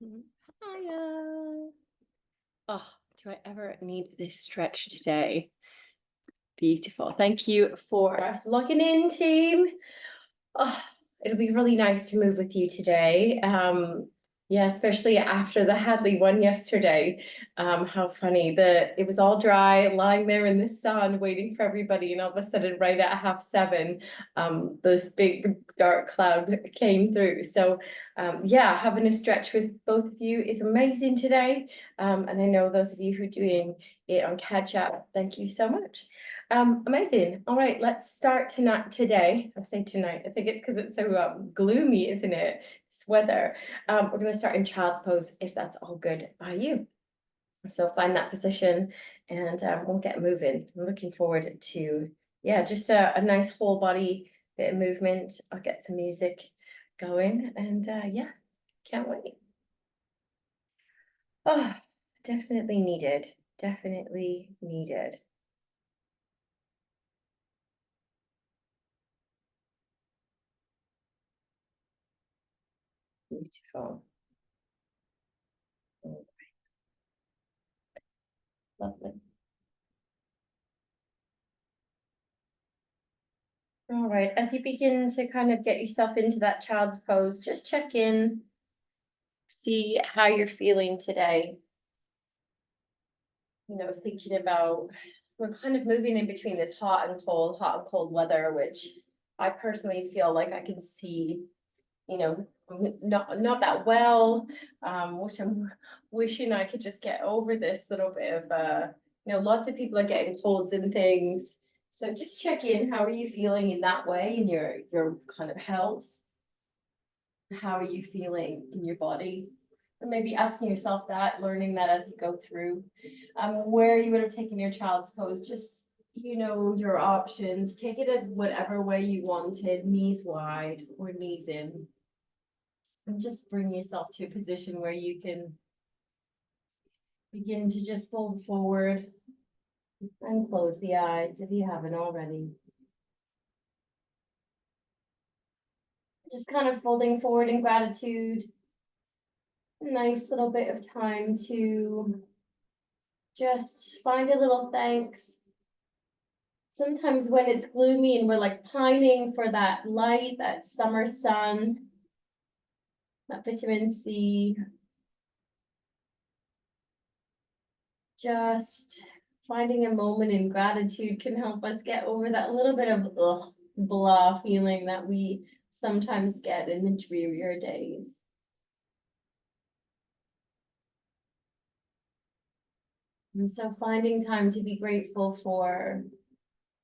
Hiya. Oh, do I ever need this stretch today? Beautiful. Thank you for logging in, team. Oh, it'll be really nice to move with you today. Yeah, especially after the Hadley one yesterday. How funny. It was all dry, lying there in the sun, waiting for everybody, and all of a sudden, right at 7:30, this big dark cloud came through. So yeah, having a stretch with both of you is amazing today. And I know those of you who are doing it on catch up, thank you so much. Amazing. All right, let's start today. I say tonight. I think it's because it's so gloomy, isn't it? This weather. We're going to start in child's pose if that's all good by you. So find that position and we'll get moving. I'm looking forward to, yeah, just a nice whole body bit of movement. I'll get some music going and yeah, can't wait. Oh, definitely needed. Definitely needed. Beautiful. Oh, lovely. All right, as you begin to kind of get yourself into that child's pose, just check in, see how you're feeling today. Thinking about we're kind of moving in between this hot and cold weather, which I personally feel like I can see, not that well, which I'm wishing I could just get over this little bit of lots of people are getting colds and things. So just check in. How are you feeling in that way in your kind of health? How are you feeling in your body? And maybe asking yourself that, learning that as you go through. Where you would have taken your child's pose, just your options. Take it as whatever way you wanted, knees wide or knees in. And just bring yourself to a position where you can begin to just fold forward and close the eyes if you haven't already. Just kind of folding forward in gratitude. A nice little bit of time to just find a little thanks. Sometimes when it's gloomy and we're like pining for that light, that summer sun, that vitamin C, just finding a moment in gratitude can help us get over that little bit of blah feeling that we sometimes get in the drearier days. And so finding time to be grateful for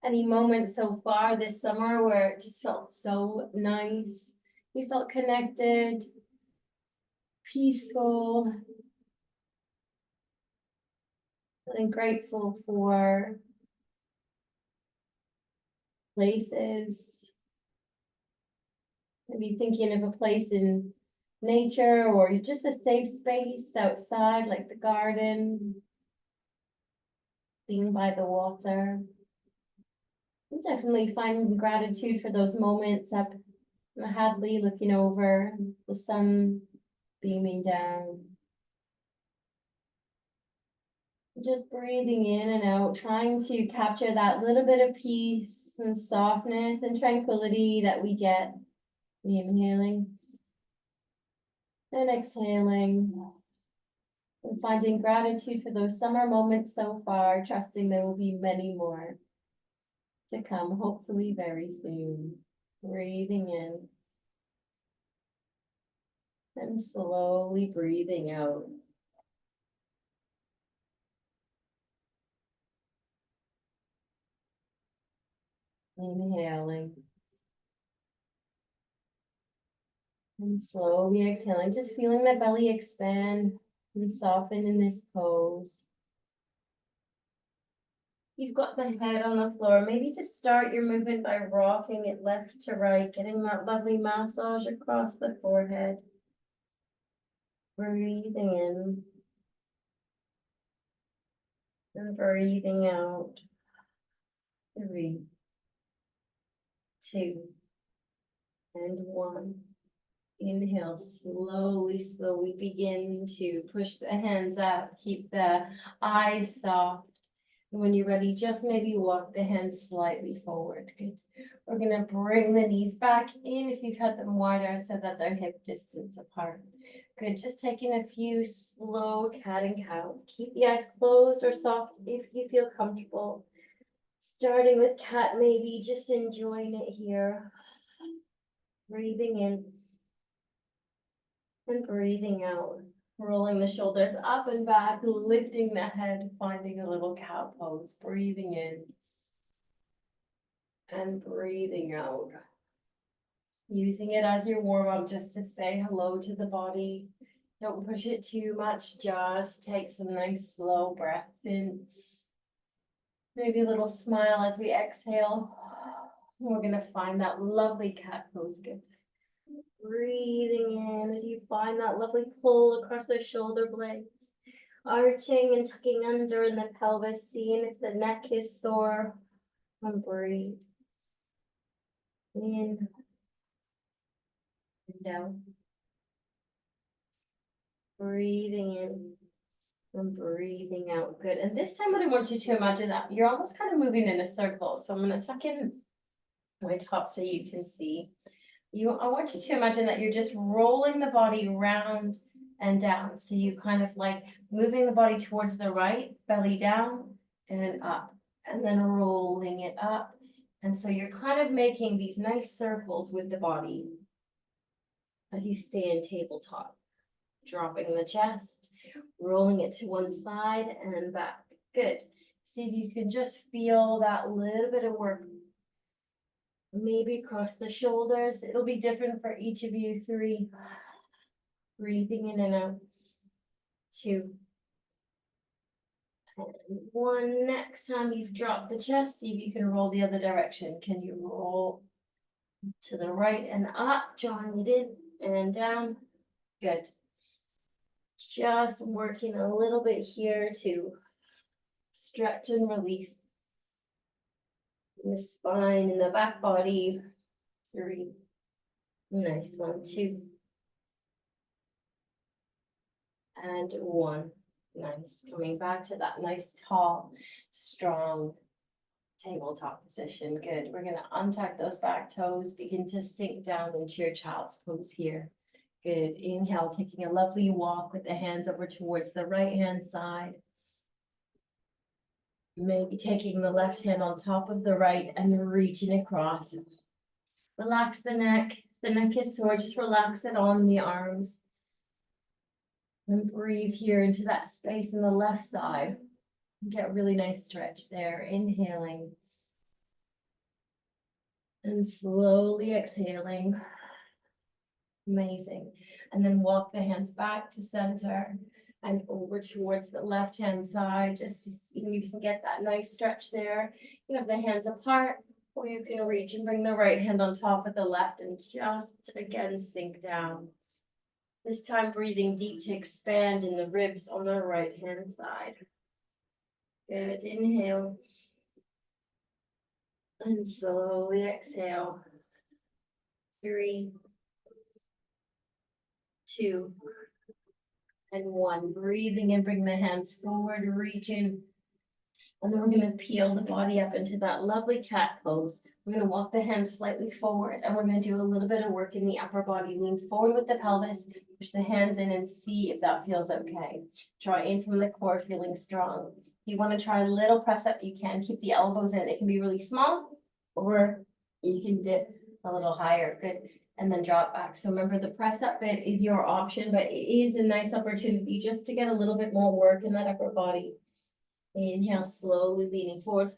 any moment so far this summer where it just felt so nice. We felt connected, peaceful, feeling grateful for places, maybe thinking of a place in nature or just a safe space outside, like the garden, being by the water. And definitely finding gratitude for those moments up in Hadley, looking over the sun beaming down. Just breathing in and out, trying to capture that little bit of peace and softness and tranquility that we get. Inhaling and exhaling. And finding gratitude for those summer moments so far, trusting there will be many more to come, hopefully very soon. Breathing in and slowly breathing out. Inhaling and slowly exhaling, just feeling the belly expand and soften in this pose. You've got the head on the floor. Maybe just start your movement by rocking it left to right, getting that lovely massage across the forehead. Breathing in and breathing out. 3, 2, and 1. Inhale, slowly begin to push the hands up. Keep the eyes soft. And when you're ready, just maybe walk the hands slightly forward. Good. We're gonna bring the knees back in if you've had them wider so that they're hip distance apart. Good, just taking a few slow cat and cows. Keep the eyes closed or soft if you feel comfortable. Starting with cat, maybe just enjoying it here. Breathing in and breathing out. Rolling the shoulders up and back, lifting the head, finding a little cow pose. Breathing in and breathing out. Using it as your warm up just to say hello to the body. Don't push it too much, just take some nice slow breaths in. Maybe a little smile as we exhale. We're gonna find that lovely cat pose. Good. Breathing in as you find that lovely pull across the shoulder blades. Arching and tucking under in the pelvis, seeing if the neck is sore. And breathe. In and down. Breathing in and breathing out. Good. And this time what I want you to imagine that you're almost kind of moving in a circle. So I'm going to tuck in my top so you can see. I want you to imagine that you're just rolling the body round and down. So you kind of like moving the body towards the right, belly down and up, and then rolling it up. And so you're kind of making these nice circles with the body as you stand tabletop. Dropping the chest, rolling it to one side and back. Good. See if you can just feel that little bit of work. Maybe across the shoulders. It'll be different for each of you. 3. Breathing in and out. 2. And 1. Next time you've dropped the chest, see if you can roll the other direction. Can you roll to the right and up, drawing it in and down? Good. Just working a little bit here to stretch and release the spine and the back body. 3. Nice one. 2. And 1. Nice. Coming back to that nice, tall, strong tabletop position. Good. We're going to untuck those back toes, begin to sink down into your child's pose here. Good. Inhale, taking a lovely walk with the hands over towards the right hand side. Maybe taking the left hand on top of the right and reaching across. Relax the neck. The neck is sore. Just relax it on the arms. And breathe here into that space in the left side. Get a really nice stretch there. Inhaling. And slowly exhaling. Amazing. And then walk the hands back to center and over towards the left hand side, just to see if you can get that nice stretch there. You have the hands apart, or you can reach and bring the right hand on top of the left and just again sink down. This time breathing deep to expand in the ribs on the right hand side. Good. Inhale. And slowly exhale. 3, 2, and 1. Breathing in, bring the hands forward, reach in. And then we're going to peel the body up into that lovely cat pose. We're going to walk the hands slightly forward, and we're going to do a little bit of work in the upper body. Lean forward with the pelvis, push the hands in and see if that feels okay. Draw in from the core, feeling strong. If you want to try a little press up, you can keep the elbows in. It can be really small, or you can dip a little higher. Good. And then drop back. So remember, the press up bit is your option, but it is a nice opportunity just to get a little bit more work in that upper body. Inhale, slowly leaning forward,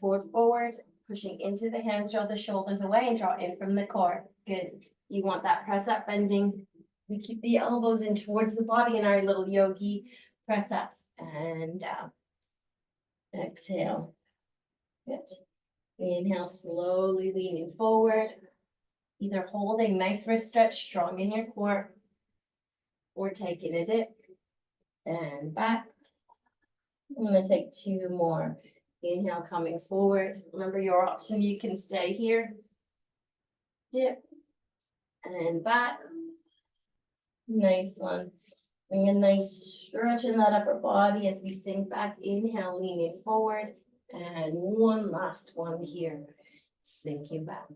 pushing into the hands, draw the shoulders away and draw in from the core. Good. You want that press up bending. We keep the elbows in towards the body in our little yogi press ups and down. Exhale. Good. Inhale, slowly leaning forward. Either holding nice wrist stretch, strong in your core, or taking a dip and back. I'm going to take 2 more. Inhale, coming forward. Remember your option, you can stay here. Dip and back. Nice one. Bring a nice stretch in that upper body as we sink back. Inhale, leaning forward. And one last one here. Sinking back.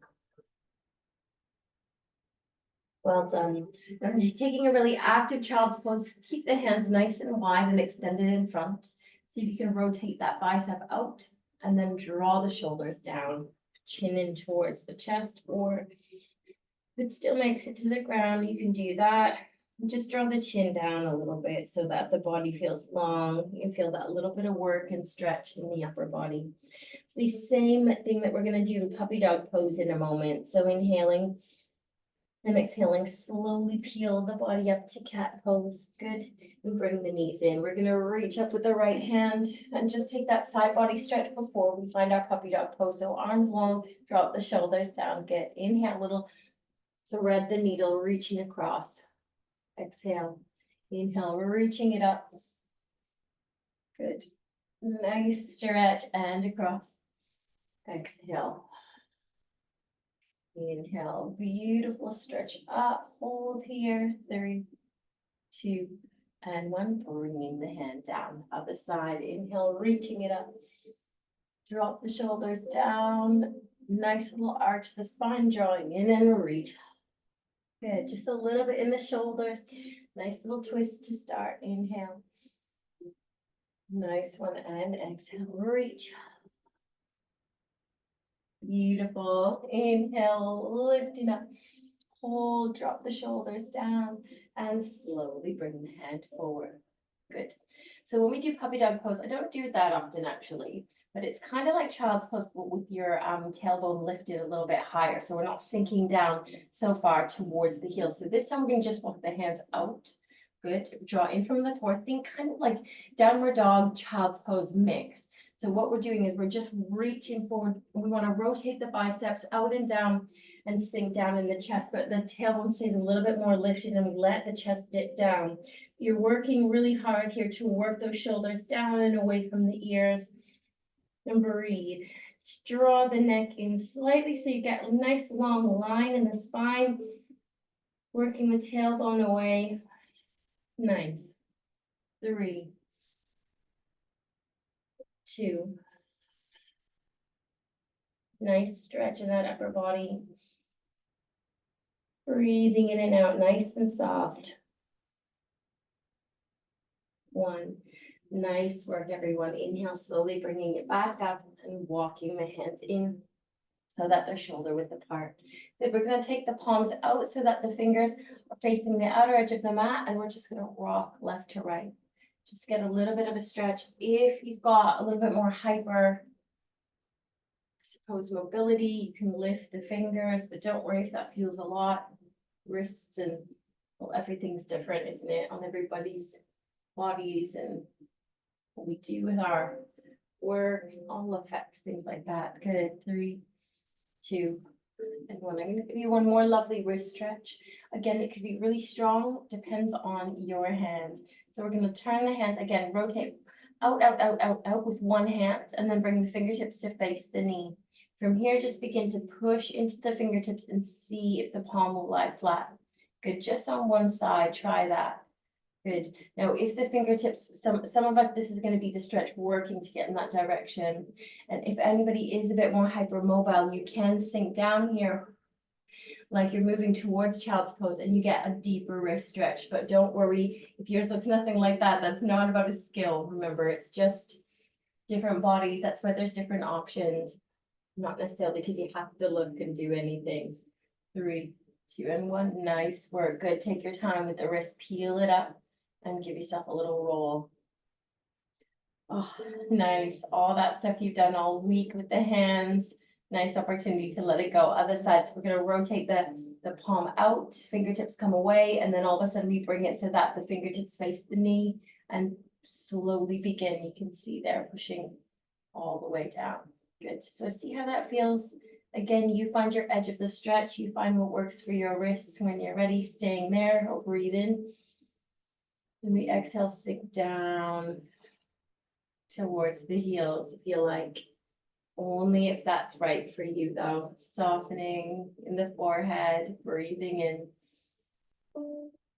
Well done. And taking a really active child's pose, keep the hands nice and wide and extended in front. See if you can rotate that bicep out and then draw the shoulders down, chin in towards the chest, or if it still makes it to the ground, you can do that. Just draw the chin down a little bit so that the body feels long. You can feel that little bit of work and stretch in the upper body. It's the same thing that we're going to do in puppy dog pose in a moment. So inhaling and exhaling, slowly peel the body up to cat pose. Good. And bring the knees in. We're going to reach up with the right hand and just take that side body stretch before we find our puppy dog pose. So arms long, drop the shoulders down. Good. Inhale a little, thread the needle, reaching across. Exhale. Inhale, reaching it up. Good. Nice stretch and across. Exhale. Inhale, beautiful stretch up, hold here, 3, 2, and 1, bringing the hand down, other side, inhale, reaching it up, drop the shoulders down, nice little arch the spine, drawing in and reach. Good, just a little bit in the shoulders, nice little twist to start, inhale, nice one, and exhale, reach. Beautiful. Inhale, lifting up. Hold, drop the shoulders down, and slowly bring the hand forward. Good. So when we do puppy dog pose, I don't do that often actually, but it's kind of like child's pose, but with your tailbone lifted a little bit higher. So we're not sinking down so far towards the heel. So this time we're going to just walk the hands out. Good. Draw in from the floor. Think kind of like downward dog, child's pose mix. So what we're doing is we're just reaching forward. We want to rotate the biceps out and down and sink down in the chest, but the tailbone stays a little bit more lifted and we let the chest dip down. You're working really hard here to work those shoulders down and away from the ears. And breathe. Draw the neck in slightly so you get a nice long line in the spine. Working the tailbone away. Nice. 3, 2. Nice stretch in that upper body. Breathing in and out, nice and soft. 1. Nice work, everyone. Inhale, slowly bringing it back up and walking the hands in so that they're shoulder width apart. Then we're going to take the palms out so that the fingers are facing the outer edge of the mat, and we're just going to rock left to right. Just get a little bit of a stretch. If you've got a little bit more hyper, I suppose, mobility, you can lift the fingers, but don't worry if that feels a lot. Wrists and, well, everything's different, isn't it, on everybody's bodies, and what we do with our work all affects things like that. Good. 3, 2, and 1. I'm going to give you one more lovely wrist stretch. Again, it could be really strong, depends on your hands. So we're going to turn the hands again, rotate out, out, out, out, out with one hand, and then bring the fingertips to face the knee. From here, just begin to push into the fingertips and see if the palm will lie flat. Good, just on one side, try that. Good. Now, if the fingertips, some of us, this is going to be the stretch working to get in that direction. And if anybody is a bit more hypermobile, you can sink down here like you're moving towards child's pose and you get a deeper wrist stretch. But don't worry, if yours looks nothing like that, that's not about a skill. Remember, it's just different bodies. That's why there's different options. Not necessarily because you have to look and do anything. 3, 2, and 1. Nice work. Good. Take your time with the wrist. Peel it up and give yourself a little roll. Oh, nice. All that stuff you've done all week with the hands. Nice opportunity to let it go. Other side. So we're going to rotate the palm out, fingertips come away, and then all of a sudden we bring it so that the fingertips face the knee and slowly begin. You can see there pushing all the way down. Good. So see how that feels. Again, you find your edge of the stretch. You find what works for your wrists. When you're ready, staying there, or breathe in. And we exhale, sink down towards the heels, if you like. Only if that's right for you, though. Softening in the forehead, breathing in.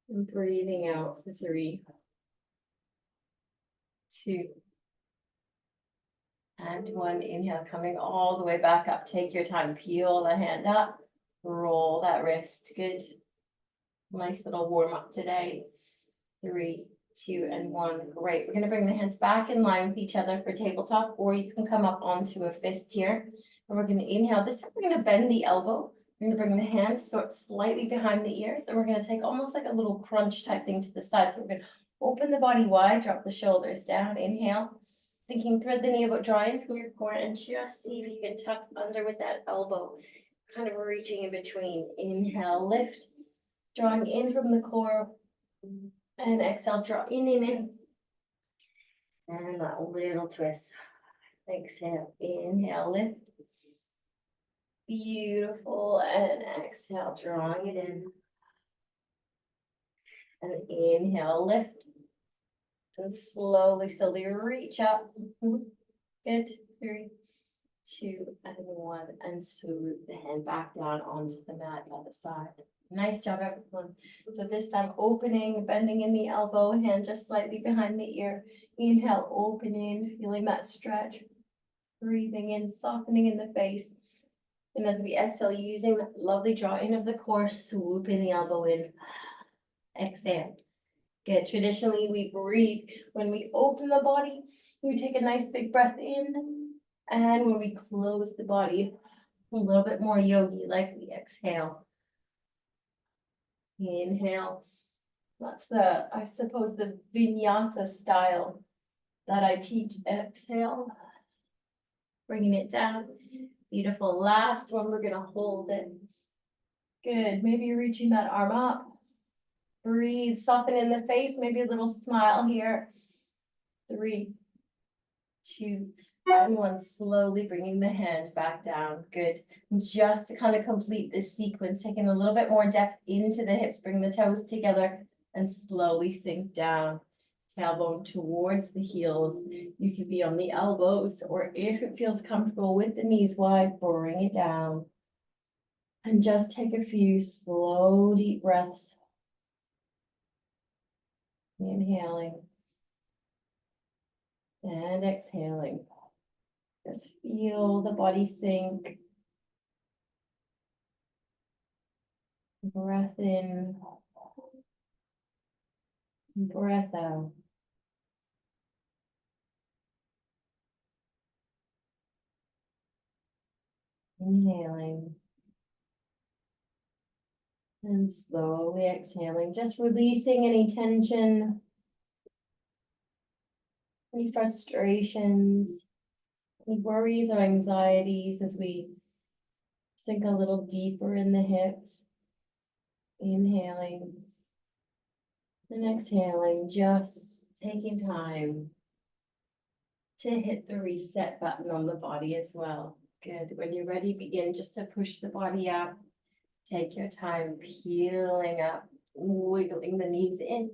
And breathing out for 3, 2, and 1. Inhale, coming all the way back up. Take your time. Peel the hand up. Roll that wrist. Good. Nice little warm up today. 3, 2, and 1. Great. We're going to bring the hands back in line with each other for tabletop, or you can come up onto a fist here. And we're going to inhale. This time we're going to bend the elbow. We're going to bring the hands sort slightly behind the ears, and we're going to take almost like a little crunch type thing to the side. So we're going to open the body wide, drop the shoulders down. Inhale. Thinking thread the knee about drawing from your core, and just see if you can tuck under with that elbow, kind of reaching in between. Inhale, lift, drawing in from the core, and exhale, draw in. And that little twist. Exhale, inhale, lift. Beautiful, and exhale, drawing it in. And inhale, lift. And slowly reach up. Good. 3, 2, and 1. And swoop the hand back down onto the mat on the side. Nice job, everyone. So this time opening, bending in the elbow, hand just slightly behind the ear. Inhale, opening, feeling that stretch. Breathing in, softening in the face. And as we exhale, using that lovely draw in of the core, swooping the elbow in. Exhale. Good. Traditionally, we breathe. When we open the body, we take a nice big breath in. And when we close the body, a little bit more yogi, like we exhale. Inhale. That's I suppose, the vinyasa style that I teach. Exhale. Bringing it down. Beautiful. Last one, we're going to hold it. Good. Maybe reaching that arm up. Breathe, soften in the face, maybe a little smile here. 3, 2, and 1. Slowly bringing the hand back down. Good. Just to kind of complete this sequence, taking a little bit more depth into the hips, bring the toes together and slowly sink down. Tailbone towards the heels. You can be on the elbows, or if it feels comfortable with the knees wide, bring it down. And just take a few slow, deep breaths. Inhaling and exhaling. Just feel the body sink. Breath in, breath out. Inhaling and slowly exhaling, just releasing any tension, any frustrations, any worries or anxieties as we sink a little deeper in the hips. Inhaling and exhaling, just taking time to hit the reset button on the body as well. Good. When you're ready, begin just to push the body up. Take your time, peeling up, wiggling the knees in,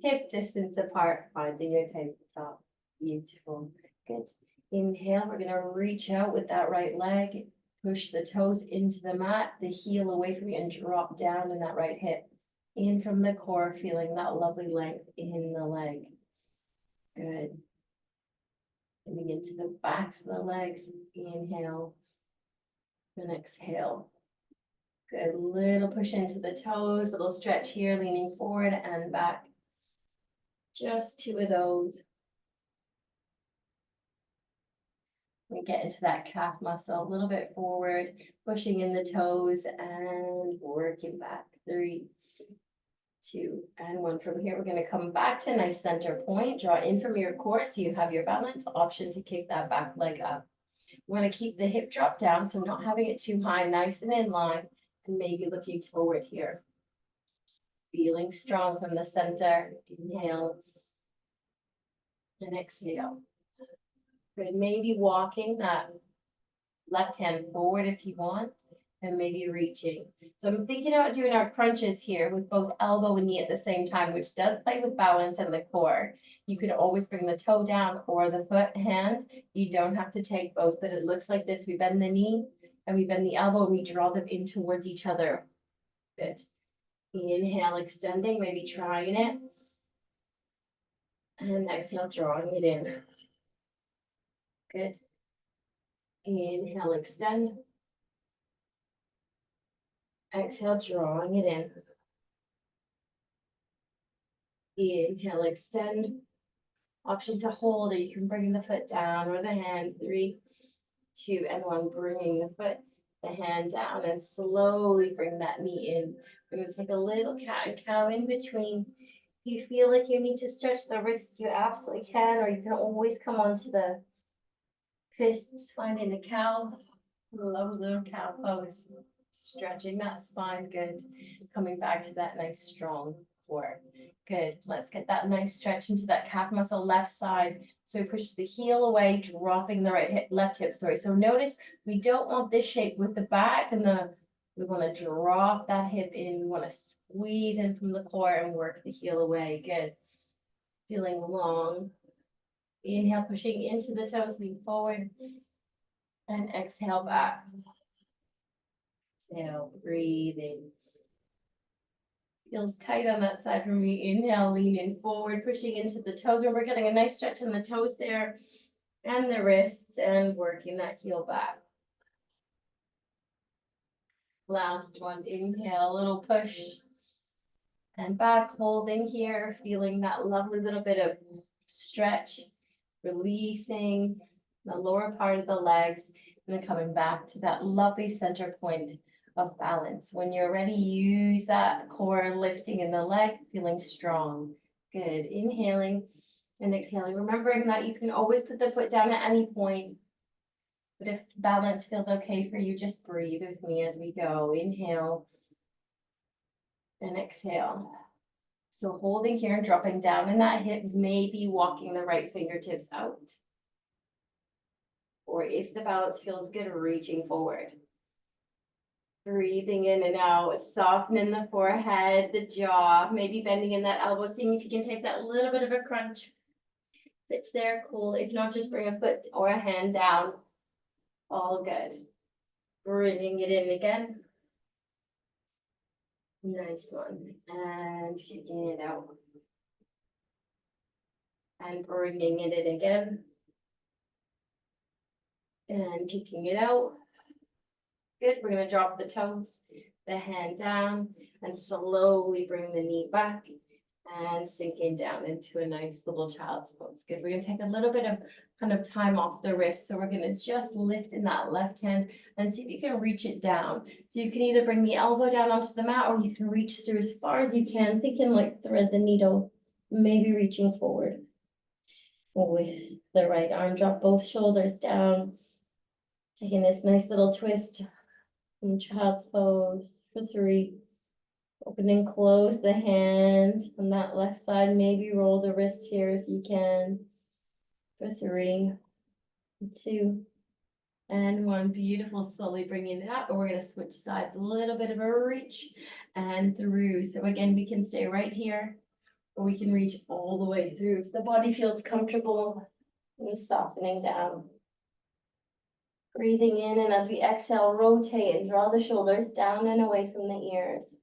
hip distance apart, finding your tabletop. Beautiful. Good. Inhale, we're going to reach out with that right leg, push the toes into the mat, the heel away from you, and drop down in that right hip. In from the core, feeling that lovely length in the leg. Good. Coming into the backs of the legs. Inhale and exhale. Good. Little push into the toes, little stretch here, leaning forward and back. Just 2 of those. We get into that calf muscle, a little bit forward, pushing in the toes and working back. 3, 2, and 1. From here, we're going to come back to a nice center point. Draw in from your core so you have your balance. Option to kick that back leg up. We want to keep the hip drop down, so not having it too high, nice and in line, and maybe looking forward here. Feeling strong from the center. Inhale and exhale. Good. Maybe walking that left hand forward if you want, and maybe reaching. So I'm thinking about doing our crunches here with both elbow and knee at the same time, which does play with balance and the core. You could always bring the toe down or the foot hand. You don't have to take both, but it looks like this. We bend the knee and we bend the elbow and we draw them in towards each other. Good. Inhale, extending, maybe trying it. And exhale, drawing it in. Good. Inhale, extend. Exhale, drawing it in. Inhale, extend. Option to hold, or you can bring the foot down or the hand. 3, 2, and 1. Bringing the foot, the hand down, and slowly bring that knee in. We're going to take a little cat and cow in between. If you feel like you need to stretch the wrists, you absolutely can, or you can always come onto the fists, finding the cow. Love little cow pose. Stretching that spine, good. Coming back to that nice strong core. Good. Let's get that nice stretch into that calf muscle left side. So we push the heel away, dropping the right hip, left hip, sorry. So notice we don't want this shape with the back and we want to drop that hip in. We want to squeeze in from the core and work the heel away. Good. Feeling long. Inhale, pushing into the toes, lean forward. And exhale back. Exhale, breathing. Feels tight on that side for me. Inhale, leaning forward, pushing into the toes. We're getting a nice stretch in the toes there and the wrists and working that heel back. Last one, inhale, a little push and back, holding here, feeling that lovely little bit of stretch, releasing the lower part of the legs, and then coming back to that lovely center point of balance. When you're ready, use that core lifting in the leg, feeling strong. Good. Inhaling and exhaling. Remembering that you can always put the foot down at any point. But if balance feels okay for you, just breathe with me as we go. Inhale and exhale. So holding here and dropping down in that hip, maybe walking the right fingertips out. Or if the balance feels good, reaching forward. Breathing in and out, softening the forehead, the jaw, maybe bending in that elbow, seeing if you can take that little bit of a crunch. If it's there, cool. If not, just bring a foot or a hand down. All good. Bringing it in again. Nice one. And kicking it out. And bringing it in again. And kicking it out. Good. We're going to drop the toes, the hand down, and slowly bring the knee back and sinking down into a nice little child's pose. Good. We're going to take a little bit of kind of time off the wrist. So we're going to just lift in that left hand and see if you can reach it down. So you can either bring the elbow down onto the mat or you can reach through as far as you can, thinking like thread the needle, maybe reaching forward. With the right arm, drop both shoulders down. Taking this nice little twist in child's pose for 3. Open and close the hand on that left side. Maybe roll the wrist here if you can. For 3, 2, and 1. Beautiful. Slowly bringing it up. And we're going to switch sides. A little bit of a reach and through. So again, we can stay right here or we can reach all the way through. If the body feels comfortable and softening down. Breathing in, and as we exhale, rotate and draw the shoulders down and away from the ears.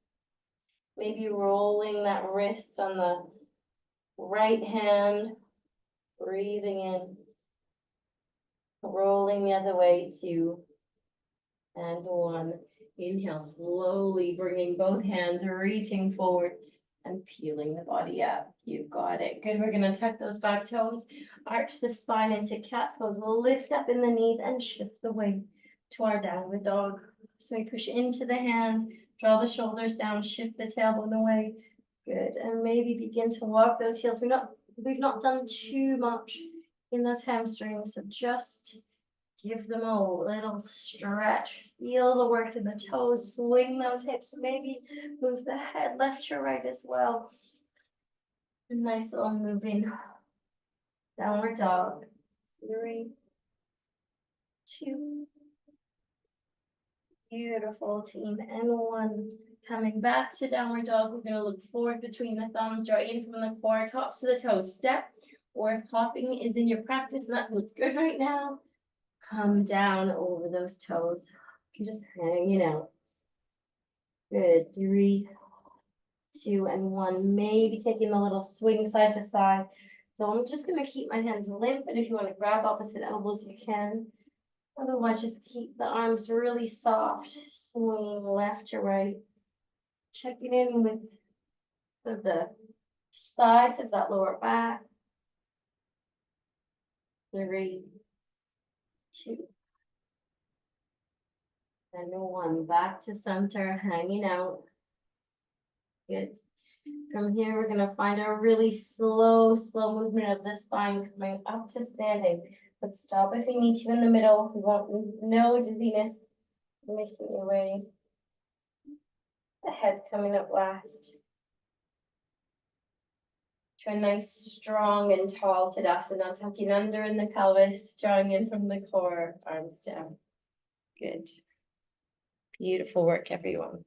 Maybe rolling that wrist on the right hand, breathing in, rolling the other way, 2 and 1. Inhale, slowly bringing both hands, reaching forward and peeling the body up. You've got it. Good. We're going to tuck those back toes, arch the spine into cat pose, lift up in the knees and shift the weight to our downward dog. So we push into the hands, draw the shoulders down, shift the tailbone away. Good. And maybe begin to walk those heels. We've not done too much in those hamstrings, so just give them a little stretch. Feel the work in the toes, swing those hips, maybe move the head left to right as well. A nice little moving downward dog. 3, 2. Beautiful, team. And 1. Coming back to downward dog, we're going to look forward between the thumbs, draw in from the core, tops to the toes, step. Or if hopping is in your practice, and that looks good right now, come down over those toes. Just hanging out. Good. 3, 2 and 1, maybe taking a little swing side to side. So I'm just gonna keep my hands limp, and if you want to grab opposite elbows, you can. Otherwise, just keep the arms really soft, swinging left to right. Checking in with the sides of that lower back. 3, 2, and 1. Back to center, hanging out. Good. From here, we're gonna find a really slow movement of the spine coming up to standing. But stop if you need to in the middle. We want no dizziness. Making your way. The head coming up last. To a nice, strong and tall Tadasana, tucking under in the pelvis, drawing in from the core, arms down. Good. Beautiful work, everyone.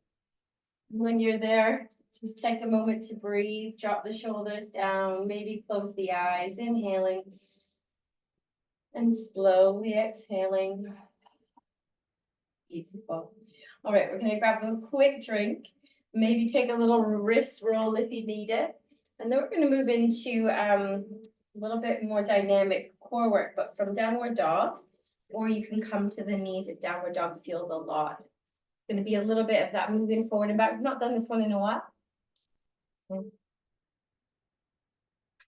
When you're there, just take a moment to breathe, drop the shoulders down, maybe close the eyes, inhaling and slowly exhaling. Beautiful. All right, we're gonna grab a quick drink, maybe take a little wrist roll if you need it. And then we're gonna move into a little bit more dynamic core work, but from downward dog, or you can come to the knees if downward dog feels a lot. Gonna be a little bit of that moving forward and back. I've not done this one in a while.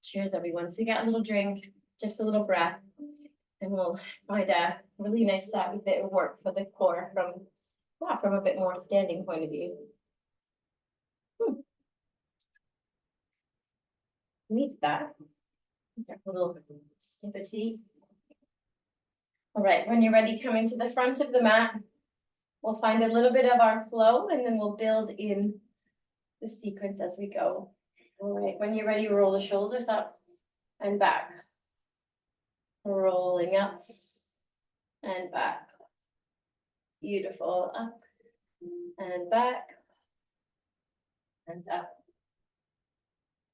Cheers, everyone. So you get a little drink, just a little breath, and we'll find a really nice bit of work for the core from a bit more standing point of view. Need that. Get a little sip of tea. All right, when you're ready, coming to the front of the mat, we'll find a little bit of our flow, and then we'll build in the sequence as we go. All right, when you're ready, roll the shoulders up and back. Rolling up and back. Beautiful. Up and back and up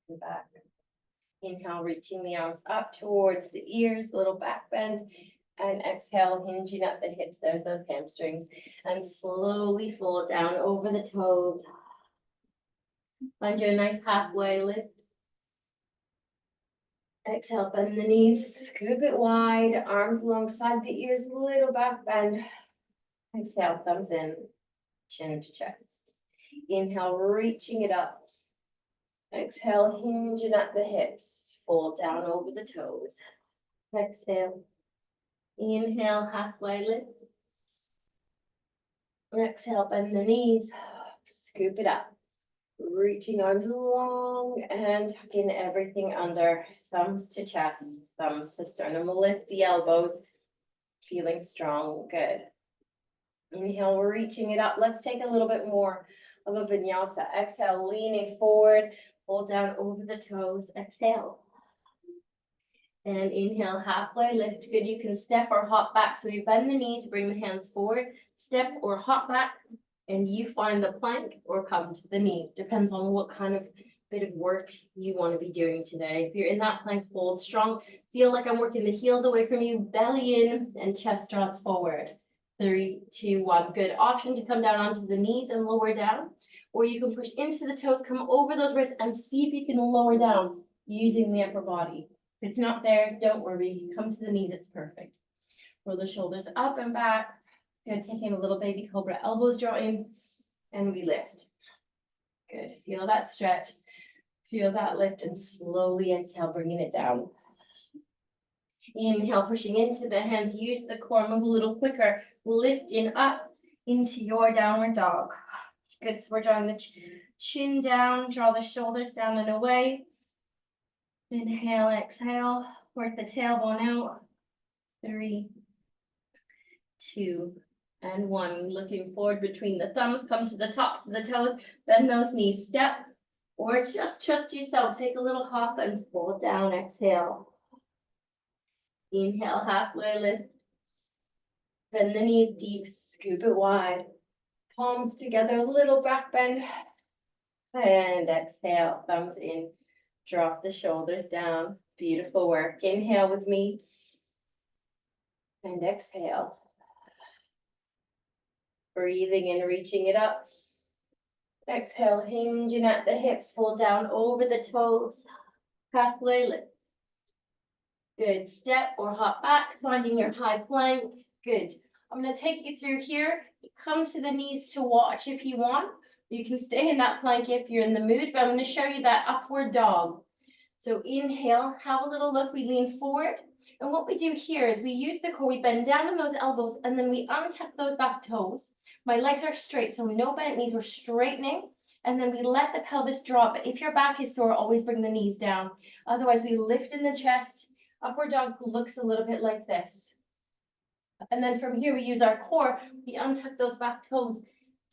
and back. Inhale, reaching the arms up towards the ears, a little back bend, and exhale, hinging up the hips. There's those hamstrings, and slowly fold down over the toes. Find you a nice halfway lift. Exhale, bend the knees, scoop it wide, arms alongside the ears, little back bend. Exhale, thumbs in, chin to chest. Inhale, reaching it up. Exhale, hinging at the hips, fold down over the toes. Exhale. Inhale, halfway lift. Exhale, bend the knees, scoop it up. Reaching arms long and tucking everything under. Thumbs to chest, thumbs to sternum. Lift the elbows, feeling strong. Good. Inhale, we're reaching it up. Let's take a little bit more of a vinyasa. Exhale, leaning forward, hold down over the toes. Exhale. And inhale, halfway lift. Good. You can step or hop back. So you bend the knees, bring the hands forward, step or hop back, and you find the plank or come to the knee. Depends on what kind of bit of work you want to be doing today. If you're in that plank, hold strong. Feel like I'm working the heels away from you, belly in, and chest draws forward. 3, 2, 1. Good. Option to come down onto the knees and lower down, or you can push into the toes, come over those wrists, and see if you can lower down using the upper body. If it's not there, don't worry. Come to the knees, it's perfect. Roll the shoulders up and back. Good. Taking a little baby cobra, elbows draw in, and we lift. Good. Feel that stretch. Feel that lift, and slowly exhale, bringing it down. Inhale, pushing into the hands. Use the core, move a little quicker. Lifting up into your downward dog. Good. So we're drawing the chin down, draw the shoulders down and away. Inhale, exhale, work the tailbone out. 3, 2, and 1. Looking forward between the thumbs, come to the tops of the toes, bend those knees, step, or just trust yourself. Take a little hop and fold down, exhale. Inhale, halfway lift. Bend the knees deep, scoop it wide. Palms together, a little back bend. And exhale, thumbs in. Drop the shoulders down. Beautiful work. Inhale with me. And exhale. Breathing in, reaching it up. Exhale, hinging at the hips, fall down over the toes. Halfway lift. Good. Step or hop back, finding your high plank. Good. I'm going to take you through here. Come to the knees to watch if you want. You can stay in that plank if you're in the mood, but I'm going to show you that upward dog. So inhale, have a little look. We lean forward. And what we do here is we use the core, we bend down on those elbows, and then we untuck those back toes. My legs are straight, so no bent knees. We're straightening. And then we let the pelvis drop. But if your back is sore, always bring the knees down. Otherwise, we lift in the chest. Upward dog looks a little bit like this. And then from here, we use our core. We untuck those back toes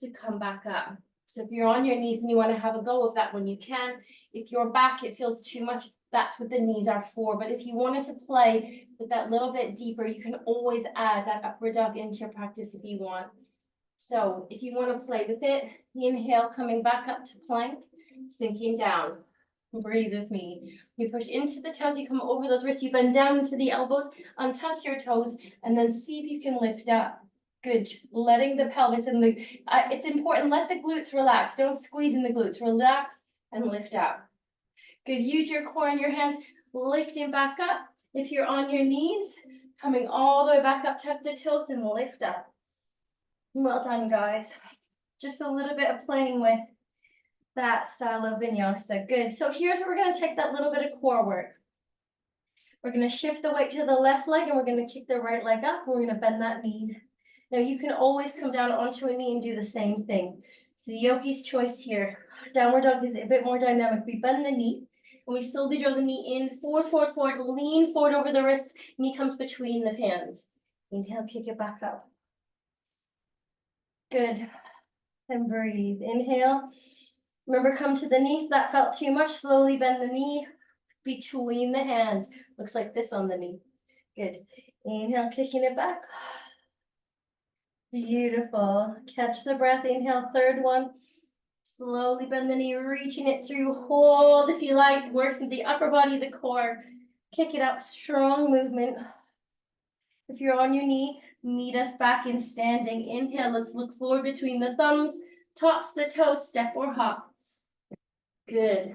to come back up. So if you're on your knees and you want to have a go of that when you can, if your back, it feels too much, that's what the knees are for. But if you wanted to play with that little bit deeper, you can always add that upward dog into your practice if you want. So if you want to play with it, inhale, coming back up to plank, sinking down. Breathe with me. You push into the toes, you come over those wrists, you bend down into the elbows, untuck your toes, and then see if you can lift up. Good. Letting the pelvis and the, it's important, let the glutes relax. Don't squeeze in the glutes. Relax and lift up. Good. Use your core and your hands, lifting back up. If you're on your knees, coming all the way back up, tuck the toes and lift up. Well done, guys. Just a little bit of playing with that style of vinyasa. Good. So here's where we're going to take that little bit of core work. We're going to shift the weight to the left leg and we're going to kick the right leg up. And we're going to bend that knee. Now you can always come down onto a knee and do the same thing. So yogi's choice here. Downward dog is a bit more dynamic. We bend the knee and we slowly draw the knee in, forward, forward, forward, lean forward over the wrists. Knee comes between the hands. Inhale, kick it back up. Good. And breathe. Inhale. Remember, come to the knee. If that felt too much, slowly bend the knee between the hands. Looks like this on the knee. Good. Inhale, kicking it back. Beautiful. Catch the breath. Inhale, third one. Slowly bend the knee, reaching it through. Hold if you like. Works in the upper body, the core. Kick it up. Strong movement. If you're on your knee, meet us back in standing. Inhale. Let's look forward between the thumbs. Tops the toes. Step or hop. Good.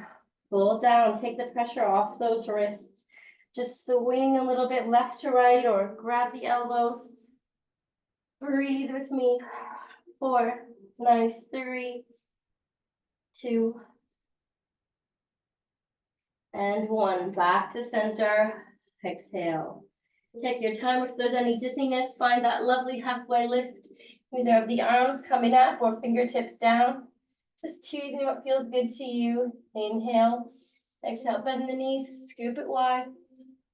Pull down. Take the pressure off those wrists. Just swing a little bit left to right or grab the elbows. Breathe with me. 4. Nice. 3, 2, and 1. Back to center. Exhale. Take your time. If there's any dizziness, find that lovely halfway lift. Either of the arms coming up or fingertips down. Just choosing what feels good to you. Inhale. Exhale. Bend the knees. Scoop it wide.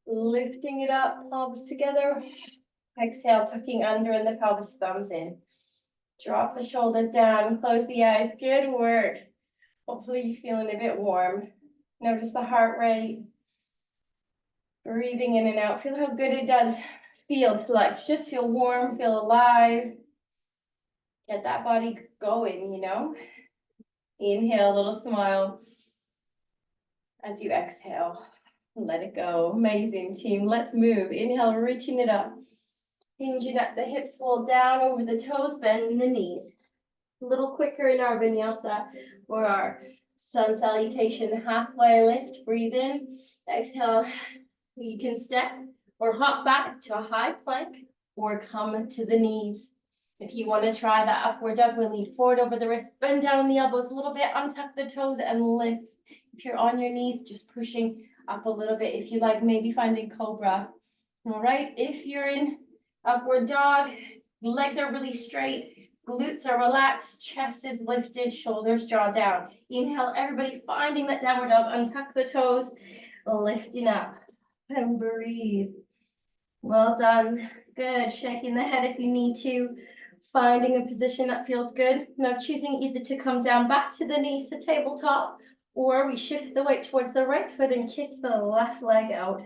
Lifting it up. Palms together. Exhale. Tucking under and the pelvis, thumbs in. Drop the shoulders down. Close the eyes. Good work. Hopefully you're feeling a bit warm. Notice the heart rate. Breathing in and out. Feel how good it does feel to like just feel warm, feel alive. Get that body going, you know. Inhale, a little smile. As you exhale, let it go. Amazing, team. Let's move. Inhale, reaching it up. Hinging at the hips, fold down over the toes, bend the knees. A little quicker in our vinyasa or our sun salutation. Halfway lift, breathe in. Exhale, you can step or hop back to a high plank or come to the knees. If you want to try that upward dog, we'll lean forward over the wrist, bend down the elbows a little bit, untuck the toes and lift. If you're on your knees, just pushing up a little bit. If you like, maybe finding cobra. All right, if you're in upward dog, legs are really straight, glutes are relaxed, chest is lifted, shoulders draw down. Inhale, everybody finding that downward dog, untuck the toes, lifting up and breathe. Well done. Good. Shaking the head if you need to. Finding a position that feels good. Now choosing either to come down back to the knees to tabletop, or we shift the weight towards the right foot and kick the left leg out.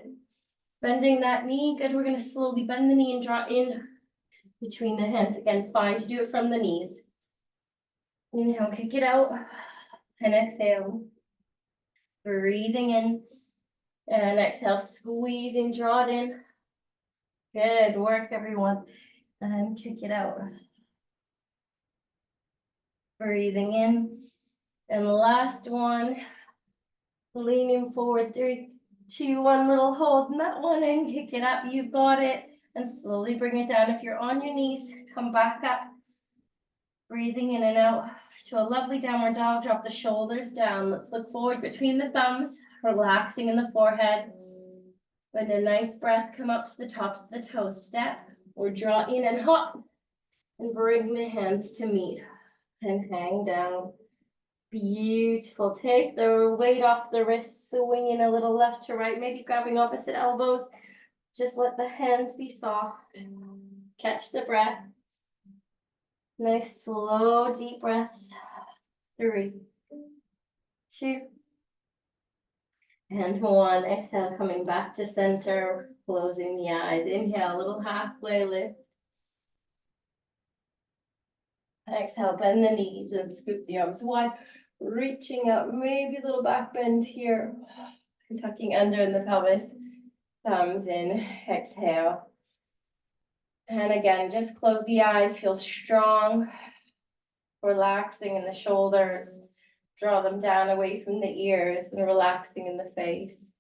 Bending that knee. Good. We're going to slowly bend the knee and draw in between the hands. Again, fine to do it from the knees. Inhale, kick it out. And exhale. Breathing in. And exhale, squeezing, draw it in. Good work, everyone. And kick it out. Breathing in. And last one, leaning forward, 3, 2, 1, little hold, and that one in, kick it up, you've got it, and slowly bring it down. If you're on your knees, come back up, breathing in and out to a lovely downward dog. Drop the shoulders down. Let's look forward between the thumbs, relaxing in the forehead. With a nice breath, come up to the tops of the toes, step or draw in and hop, and bring the hands to meet and hang down. Beautiful. Take the weight off the wrists, swinging a little left to right, maybe grabbing opposite elbows. Just let the hands be soft. Catch the breath. Nice, slow, deep breaths. 3, 2, and 1. Exhale, coming back to center, closing the eyes. Inhale, a little halfway lift. Exhale, bend the knees and scoop the arms wide, reaching up, maybe a little back bend here. Tucking under in the pelvis, thumbs in, exhale. And again, just close the eyes, feel strong, relaxing in the shoulders. Draw them down away from the ears and relaxing in the face.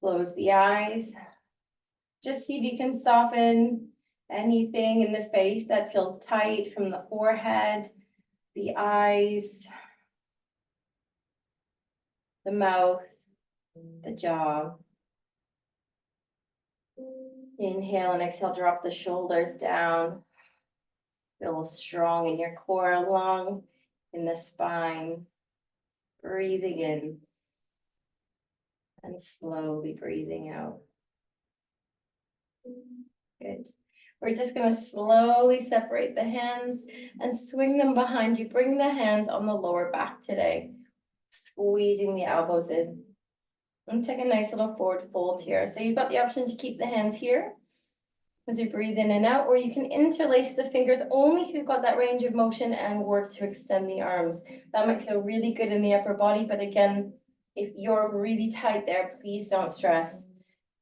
Close the eyes. Just see if you can soften anything in the face that feels tight, from the forehead, the eyes, the mouth, the jaw. Inhale and exhale, drop the shoulders down. Feel strong in your core, long in the spine. Breathing in and slowly breathing out. Good. We're just going to slowly separate the hands and swing them behind you. Bring the hands on the lower back today, squeezing the elbows in. And take a nice little forward fold here. So you've got the option to keep the hands here as you breathe in and out, or you can interlace the fingers only if you've got that range of motion and work to extend the arms. That might feel really good in the upper body, but again, if you're really tight there, please don't stress.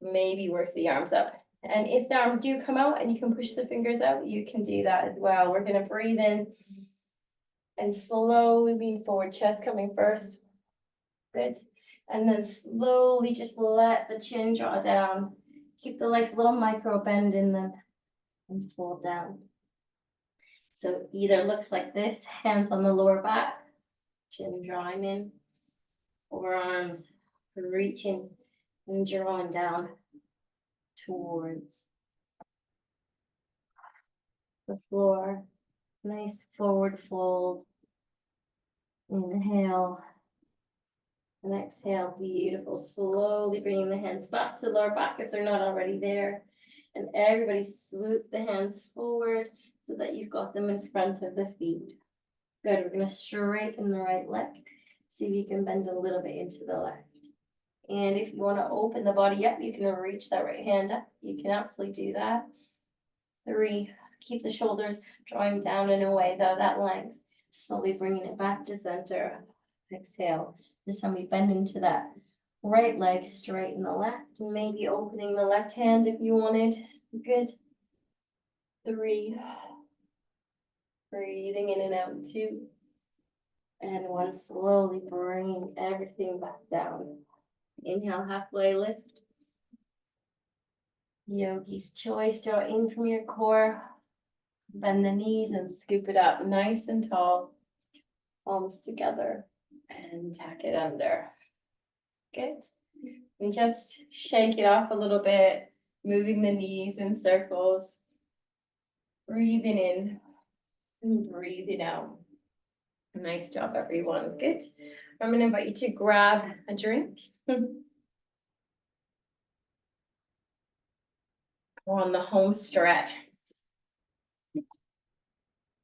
Maybe work the arms up. And if the arms do come out and you can push the fingers out, you can do that as well. We're going to breathe in and slowly lean forward, chest coming first. Good. And then slowly just let the chin draw down. Keep the legs a little micro bend in them and fold down. So either looks like this, hands on the lower back, chin drawing in, forearms reaching and drawing down towards the floor. Nice forward fold. Inhale and exhale. Beautiful. Slowly bringing the hands back to the lower back if they're not already there. And everybody swoop the hands forward so that you've got them in front of the feet. Good. We're going to straighten the right leg. See if you can bend a little bit into the left. And if you want to open the body up, you can reach that right hand up. You can absolutely do that. 3, keep the shoulders drawing down and away, though, that length. Slowly bringing it back to center. Exhale. This time we bend into that right leg, straighten the left. Maybe opening the left hand if you wanted. Good. 3. Breathing in and out. 2. And 1. Slowly bringing everything back down. Inhale, halfway lift. Yogi's choice, draw in from your core. Bend the knees and scoop it up nice and tall. Palms together and tack it under. Good. And just shake it off a little bit, moving the knees in circles. Breathing in and breathing out. Nice job, everyone. Good. I'm going to invite you to grab a drink. We're on the home stretch.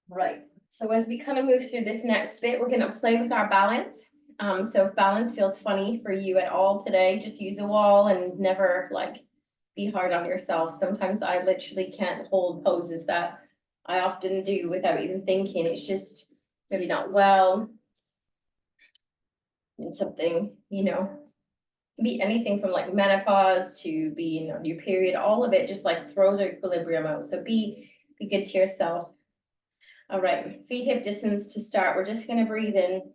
Right. So as we kind of move through this next bit, we're going to play with our balance. So if balance feels funny for you at all today, just use a wall and never like be hard on yourself. Sometimes I literally can't hold poses that I often do without even thinking. It's just maybe not well. And something, you know, be anything from like menopause to being on your period, all of it just like throws our equilibrium out. So be good to yourself. All right, feet hip distance to start. We're just gonna breathe in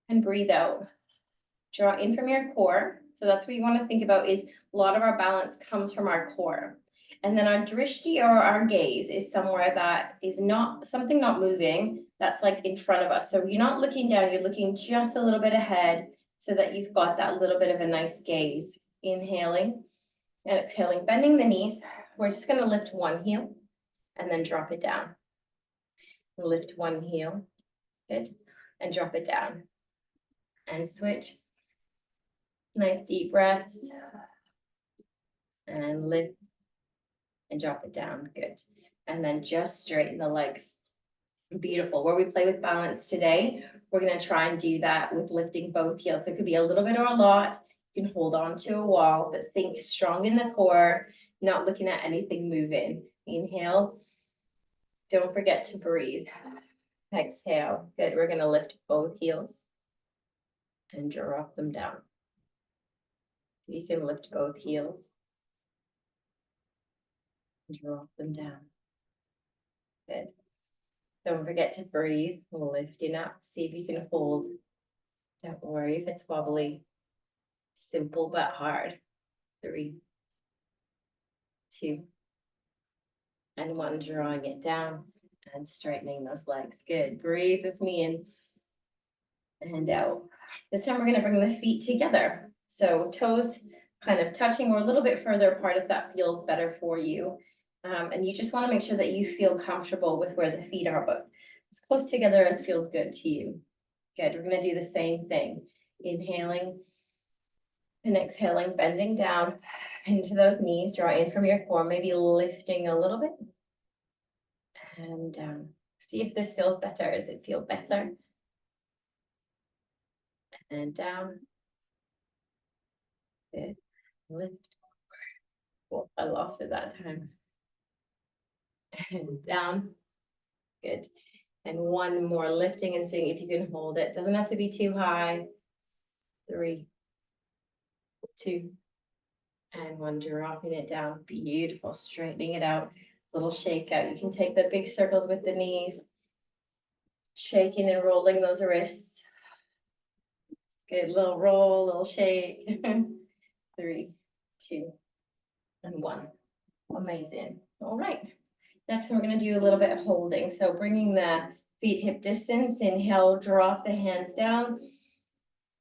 and breathe out. Draw in from your core. So that's what you want to think about, is a lot of our balance comes from our core. And then our drishti, or our gaze, is somewhere that is not something not moving, that's like in front of us. So you're not looking down, you're looking just a little bit ahead so that you've got that little bit of a nice gaze. Inhaling and exhaling, bending the knees. We're just going to lift one heel and then drop it down. Lift one heel, good, and drop it down. And switch. Nice deep breaths. And lift and drop it down, good. And then just straighten the legs. Beautiful. Where we play with balance today, we're going to try and do that with lifting both heels. It could be a little bit or a lot. You can hold on to a wall, but think strong in the core, not looking at anything moving. Inhale. Don't forget to breathe. Exhale. Good. We're going to lift both heels and drop them down. So you can lift both heels and drop them down. Good. Don't forget to breathe, lifting up. See if you can hold. Don't worry if it's wobbly. Simple but hard. 3, 2, and 1. Drawing it down and straightening those legs. Good. Breathe with me in and out. This time we're going to bring the feet together. So toes kind of touching or a little bit further apart if that feels better for you. And you just want to make sure that you feel comfortable with where the feet are, but as close together as feels good to you. Good. We're going to do the same thing. Inhaling and exhaling, bending down into those knees. Draw in from your core, maybe lifting a little bit. And down. See if this feels better. Does it feel better? And down. Good. Lift. Oh, I lost it that time. And down. Good. And one more, lifting and seeing if you can hold it. Doesn't have to be too high. 3, 2, and 1. Dropping it down. Beautiful. Straightening it out. Little shake out. You can take the big circles with the knees. Shaking and rolling those wrists. Good. Little roll, little shake. 3, 2, and 1. Amazing. All right. Next, we're going to do a little bit of holding. So bringing the feet hip distance. Inhale, drop the hands down.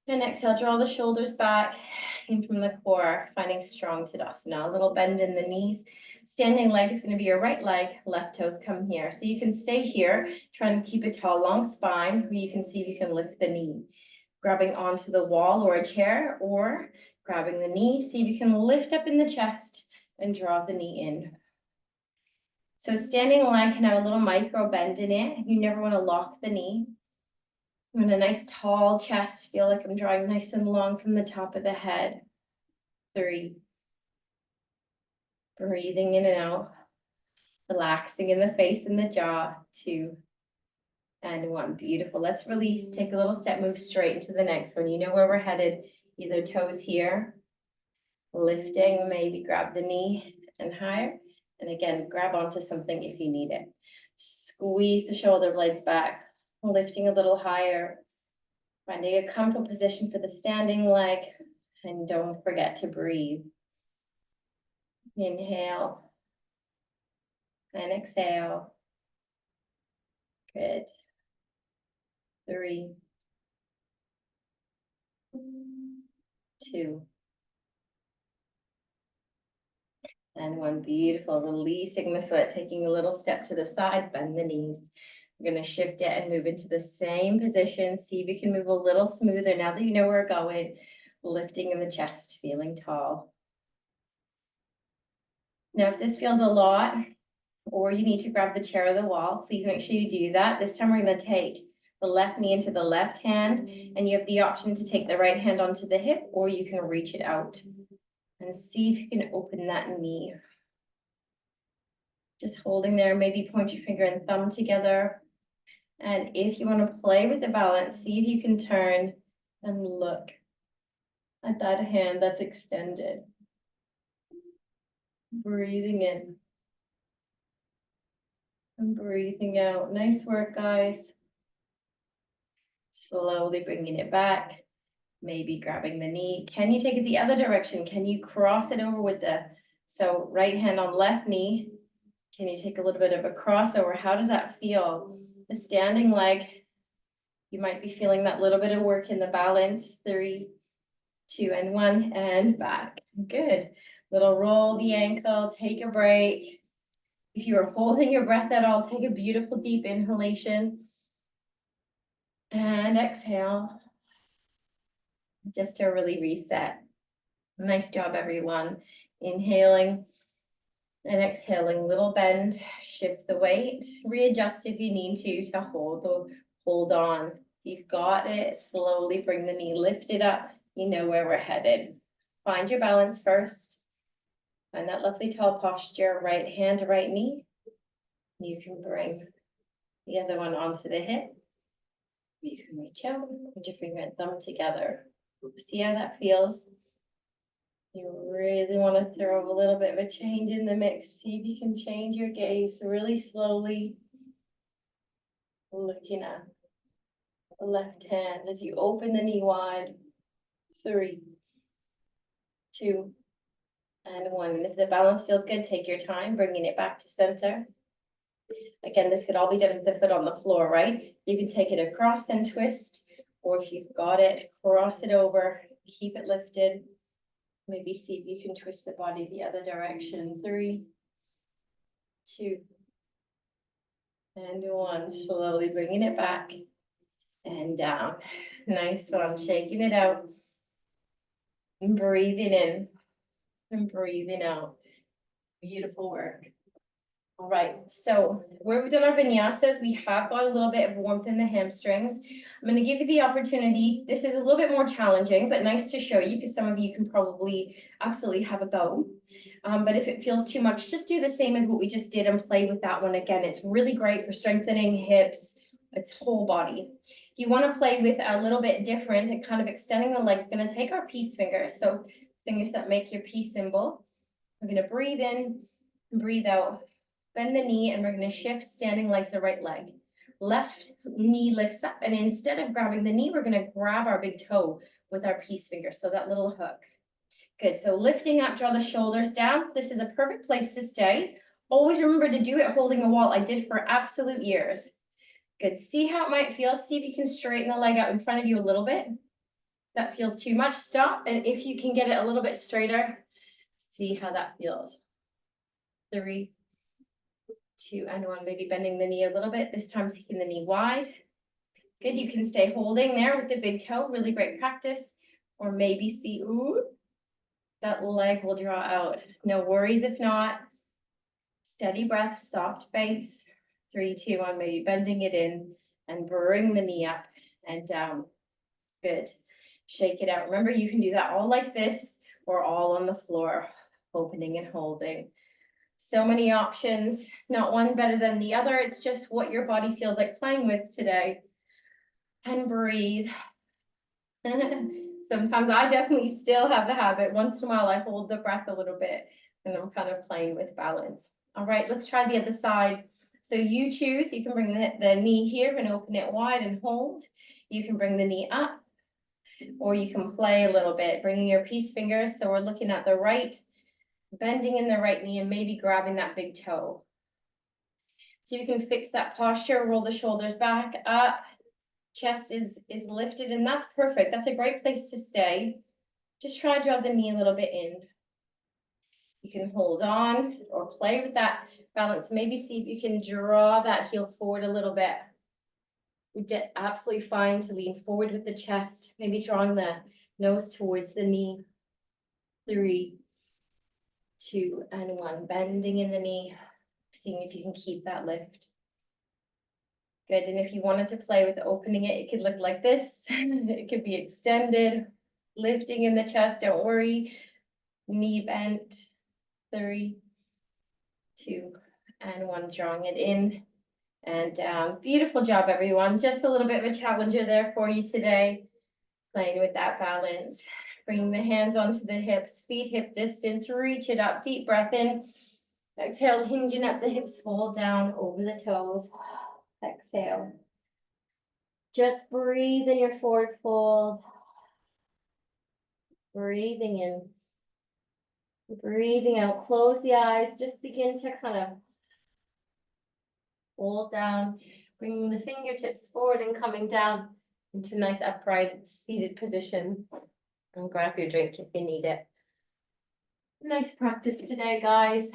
And exhale, draw the shoulders back in from the core, finding strong Tadasana. A little bend in the knees. Standing leg is going to be your right leg, left toes come here. So you can stay here, trying to keep a tall, long spine, where you can see if you can lift the knee. Grabbing onto the wall or a chair, or grabbing the knee. See if you can lift up in the chest and draw the knee in. So standing leg can have a little micro bend in it. You never want to lock the knee. I want a nice tall chest. Feel like I'm drawing nice and long from the top of the head. 3. Breathing in and out. Relaxing in the face and the jaw. 2, and 1. Beautiful. Let's release. Take a little step, move straight into the next one. You know where we're headed. Either toes here. Lifting, maybe grab the knee and higher. And again, grab onto something if you need it. Squeeze the shoulder blades back, lifting a little higher, finding a comfortable position for the standing leg, and don't forget to breathe. Inhale and exhale. Good. 3, 2, and 1. Beautiful. Releasing the foot, taking a little step to the side, bend the knees. We're going to shift it and move into the same position. See if you can move a little smoother now that you know where we're going. Lifting in the chest, feeling tall. Now, if this feels a lot, or you need to grab the chair or the wall, please make sure you do that. This time we're going to take the left knee into the left hand, and you have the option to take the right hand onto the hip, or you can reach it out. And see if you can open that knee. Just holding there, maybe point your finger and thumb together. And if you want to play with the balance, see if you can turn and look at that hand that's extended. Breathing in And breathing out. Nice work, guys. Slowly bringing it back. Maybe grabbing the knee. Can you take it the other direction? Can you cross it over with so right hand on left knee? Can you take a little bit of a crossover? How does that feel? The standing leg, you might be feeling that little bit of work in the balance. 3, 2, and 1, and back. Good. Little roll the ankle, take a break. If you are holding your breath at all, take a beautiful deep inhalation. And exhale. Just to really reset. Nice job, everyone. Inhaling and exhaling, little bend, shift the weight, readjust if you need to hold on. You've got it. Slowly bring the knee, lift it up. You know where we're headed. Find your balance first. Find that lovely tall posture, right hand to right knee. You can bring the other one onto the hip. You can reach out, put your finger and thumb together. See how that feels? You really want to throw a little bit of a change in the mix. See if you can change your gaze really slowly. Looking at the left hand as you open the knee wide. 3, 2, and 1. And if the balance feels good, take your time, bringing it back to center. Again, this could all be done with the foot on the floor, right? You can take it across and twist, or if you've got it, cross it over, keep it lifted. Maybe see if you can twist the body the other direction. 3, 2, and 1. Slowly bringing it back and down. Nice one. Shaking it out. And breathing in and breathing out. Beautiful work. All right, so where we've done our vinyasas, we have got a little bit of warmth in the hamstrings. I'm going to give you the opportunity. This is a little bit more challenging, but nice to show you because some of you can probably absolutely have a go. But if it feels too much, just do the same as what we just did and play with that one again. It's really great for strengthening hips, it's whole body. If you want to play with a little bit different and kind of extending the leg, we're going to take our peace fingers. So fingers that make your peace symbol. We're going to breathe in and breathe out. Bend the knee and we're going to shift standing legs to right leg. Left knee lifts up and instead of grabbing the knee, we're going to grab our big toe with our peace finger. So that little hook. Good. So lifting up, draw the shoulders down. This is a perfect place to stay. Always remember to do it holding a wall. I did for absolute years. Good. See how it might feel. See if you can straighten the leg out in front of you a little bit. If that feels too much, stop. And if you can get it a little bit straighter, see how that feels. 3, 2, and 1. Maybe bending the knee a little bit, this time taking the knee wide. Good, you can stay holding there with the big toe, really great practice. Or maybe see, ooh, that leg will draw out. No worries if not. Steady breath, soft face. 3, 2, 1, maybe bending it in and bring the knee up and down. Good, shake it out. Remember, you can do that all like this or all on the floor, opening and holding. So many options, not one better than the other. It's just what your body feels like playing with today. And breathe. Sometimes I definitely still have the habit. Once in a while, I hold the breath a little bit and I'm kind of playing with balance. All right, let's try the other side. So you choose, you can bring the knee here and open it wide and hold. You can bring the knee up or you can play a little bit, bringing your peace fingers. So we're looking at the right, bending in the right knee and maybe grabbing that big toe. So you can fix that posture, roll the shoulders back up, chest is lifted, and that's perfect. That's a great place to stay. Just try to draw the knee a little bit in. You can hold on or play with that balance. Maybe see if you can draw that heel forward a little bit. We did absolutely fine to lean forward with the chest, maybe drawing the nose towards the knee. 3, 2, and 1. Bending in the knee, seeing if you can keep that lift. Good, and if you wanted to play with opening it, it could look like this. It could be extended, lifting in the chest, don't worry. Knee bent. 3, 2, and 1. Drawing it in and down. Beautiful job, everyone. Just a little bit of a challenger there for you today. Playing with that balance. Bringing the hands onto the hips, feet hip distance, reach it up, deep breath in. Exhale, hinging up the hips, fold down over the toes. Exhale. Just breathe in your forward fold. Breathing in. Breathing out. Close the eyes. Just begin to kind of fold down. Bringing the fingertips forward and coming down into a nice upright seated position. And grab your drink if you need it. Nice practice today, guys.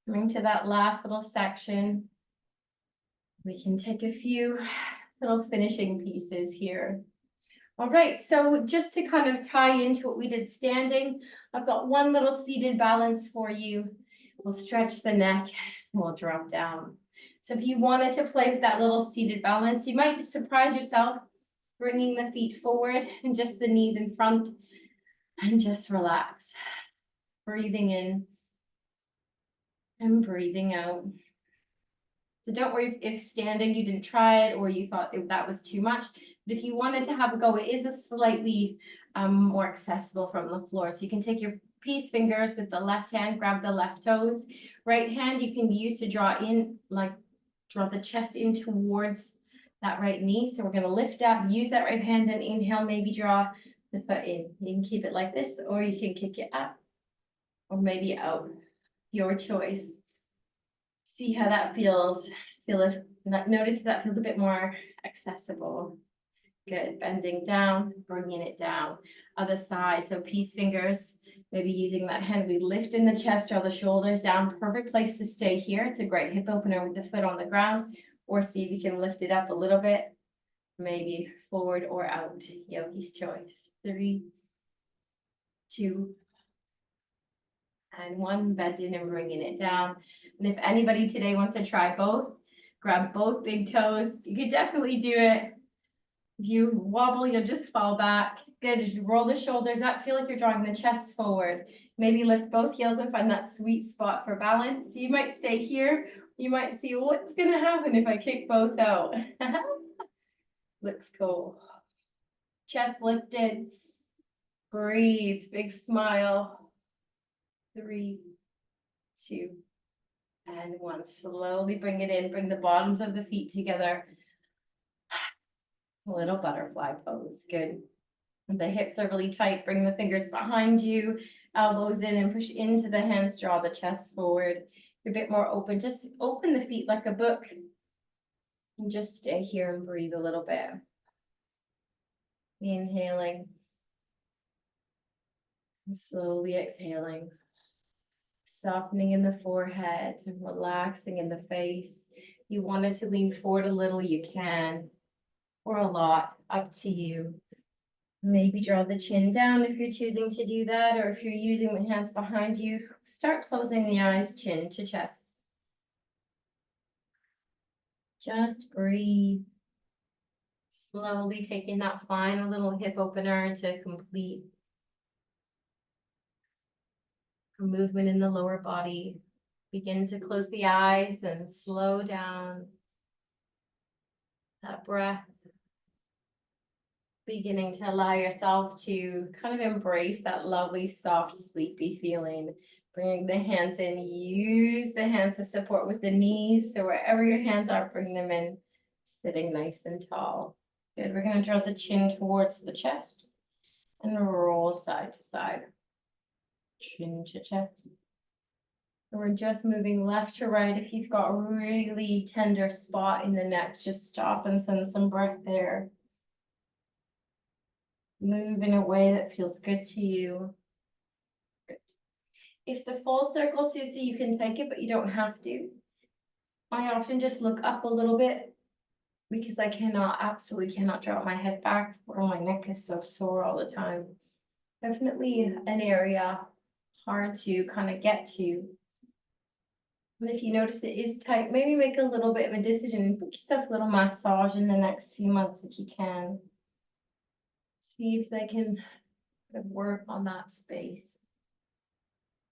Coming to that last little section. We can take a few little finishing pieces here. All right, so just to kind of tie into what we did standing, I've got one little seated balance for you. We'll stretch the neck, and we'll drop down. So if you wanted to play with that little seated balance, you might surprise yourself bringing the feet forward and just the knees in front, and just relax. Breathing in and breathing out. So don't worry if standing you didn't try it or you thought that was too much. But if you wanted to have a go, it is a slightly more accessible from the floor. So you can take your peace fingers with the left hand, grab the left toes. Right hand you can use to draw in, like draw the chest in towards that right knee. So we're going to lift up, use that right hand and inhale, maybe draw the foot in. You can keep it like this, or you can kick it up, or maybe out. Your choice. See how that feels. Notice if that feels a bit more accessible. Good. Bending down, bringing it down. Other side. So peace fingers. Maybe using that hand. We lift in the chest, draw the shoulders down. Perfect place to stay here. It's a great hip opener with the foot on the ground. Or see if you can lift it up a little bit. Maybe forward or out. Yogi's choice. 3, 2, and 1. Bending and bringing it down. And if anybody today wants to try both, grab both big toes. You could definitely do it. If you wobble, you'll just fall back. Good. Just roll the shoulders up. Feel like you're drawing the chest forward. Maybe lift both heels and find that sweet spot for balance. You might stay here. You might see what's going to happen if I kick both out. Looks cool. Chest lifted. Breathe. Big smile. 3, 2, and 1. Slowly bring it in. Bring the bottoms of the feet together. A little butterfly pose. Good. And the hips are really tight. Bring the fingers behind you. Elbows in and push into the hands. Draw the chest forward. You're a bit more open. Just open the feet like a book. And just stay here and breathe a little bit. Inhaling. And slowly exhaling. Softening in the forehead and relaxing in the face. You wanted to lean forward a little, you can, or a lot, up to you. Maybe draw the chin down if you're choosing to do that, or if you're using the hands behind you, start closing the eyes, chin to chest. Just breathe. Slowly taking that final little hip opener to complete a movement in the lower body. Begin to close the eyes and slow down that breath. Beginning to allow yourself to kind of embrace that lovely, soft, sleepy feeling. Bringing the hands in, use the hands to support with the knees. So wherever your hands are, bring them in, sitting nice and tall. Good, we're gonna draw the chin towards the chest and roll side to side. Chin to chest. And we're just moving left to right. If you've got a really tender spot in the neck, just stop and send some breath there. Move in a way that feels good to you. Good. If the full circle suits you, you can take it, but you don't have to. I often just look up a little bit because I absolutely cannot drop my head back, or my neck is so sore all the time. Definitely an area hard to kind of get to. But if you notice it is tight, maybe make a little bit of a decision. Book yourself a little massage in the next few months if you can. See if they can work on that space.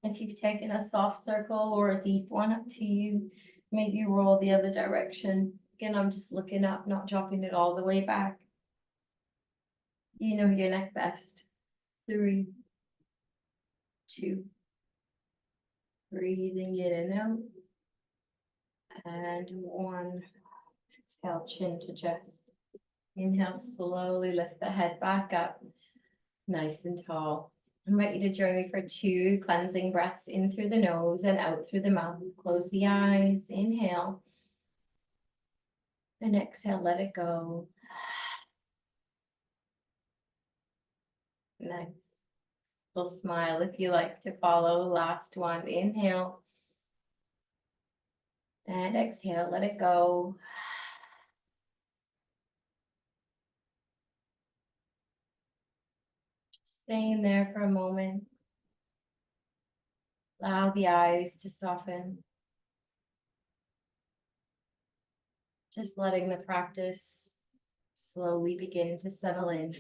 If you've taken a soft circle or a deep one, up to you. Maybe roll the other direction. Again, I'm just looking up, not dropping it all the way back. You know your neck best. 3, 2, Breathing in and out. And one. Exhale, chin to chest. Inhale, slowly lift the head back up. Nice and tall. I invite you to join me for 2 cleansing breaths in through the nose and out through the mouth. Close the eyes. Inhale. And exhale, let it go. Nice. Little smile if you like to follow. Last one. Inhale. And exhale, let it go. Just staying there for a moment. Allow the eyes to soften. Just letting the practice slowly begin to settle in.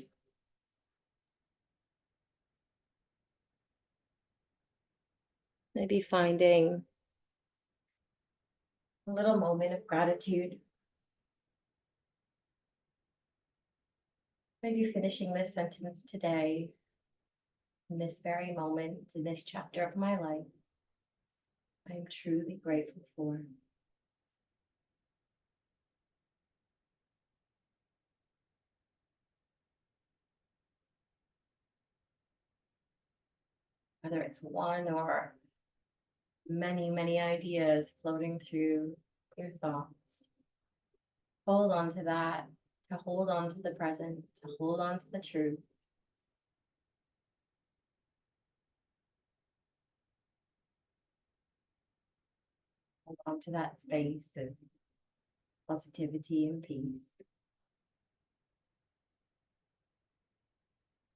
Maybe finding a little moment of gratitude. Maybe finishing this sentence today, in this very moment, in this chapter of my life. I am truly grateful for. Whether it's one or many, many ideas floating through your thoughts. Hold on to that, to hold on to the present, to hold on to the truth. Hold on to that space of positivity and peace.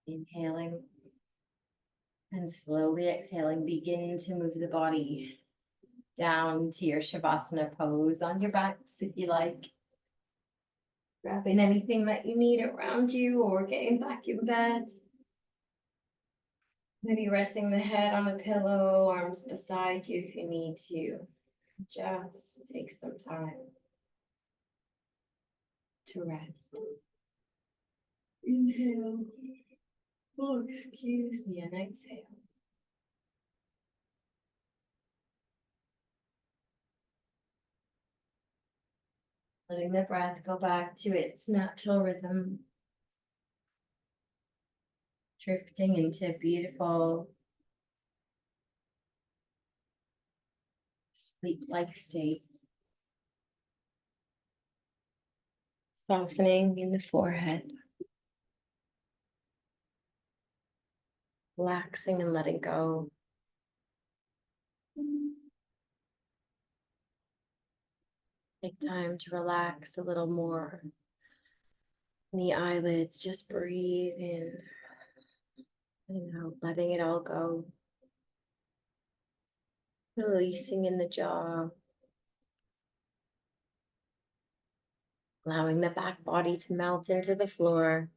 Inhaling and slowly exhaling, begin to move the body down to your Shavasana pose on your backs if you like. Grabbing anything that you need around you or getting back in bed. Maybe resting the head on a pillow, arms beside you if you need to. Just take some time to rest. Inhale. Oh, excuse me, and exhale. Letting the breath go back to its natural rhythm. Drifting into a beautiful sleep-like state. Softening in the forehead. Relaxing and letting go. Take time to relax a little more. In the eyelids, just breathe in and out, letting it all go. Releasing in the jaw. Allowing the back body to melt into the floor.